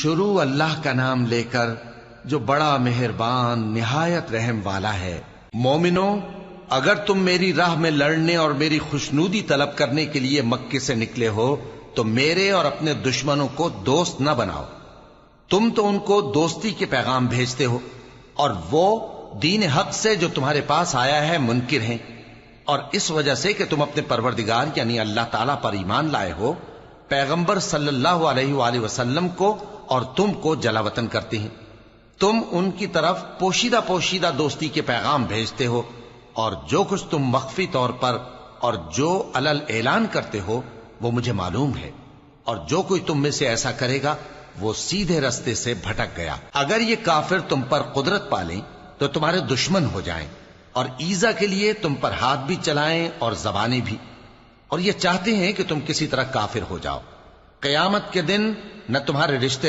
شروع اللہ کا نام لے کر جو بڑا مہربان نہایت رحم والا ہے۔ مومنو، اگر تم میری راہ میں لڑنے اور میری خوشنودی طلب کرنے کے لیے مکے سے نکلے ہو تو میرے اور اپنے دشمنوں کو دوست نہ بناؤ۔ تم تو ان کو دوستی کے پیغام بھیجتے ہو اور وہ دین حق سے جو تمہارے پاس آیا ہے منکر ہیں، اور اس وجہ سے کہ تم اپنے پروردگار یعنی اللہ تعالیٰ پر ایمان لائے ہو، پیغمبر صلی اللہ علیہ وآلہ وسلم کو اور تم کو جلا وطن کرتے ہیں۔ تم ان کی طرف پوشیدہ پوشیدہ دوستی کے پیغام بھیجتے ہو، اور جو کچھ تم مخفی طور پر اور جو علل اعلان کرتے ہو وہ مجھے معلوم ہے، اور جو کوئی تم میں سے ایسا کرے گا وہ سیدھے رستے سے بھٹک گیا۔ اگر یہ کافر تم پر قدرت پالیں تو تمہارے دشمن ہو جائیں، اور ایذا کے لیے تم پر ہاتھ بھی چلائیں اور زبانیں بھی، اور یہ چاہتے ہیں کہ تم کسی طرح کافر ہو جاؤ۔ قیامت کے دن نہ تمہارے رشتے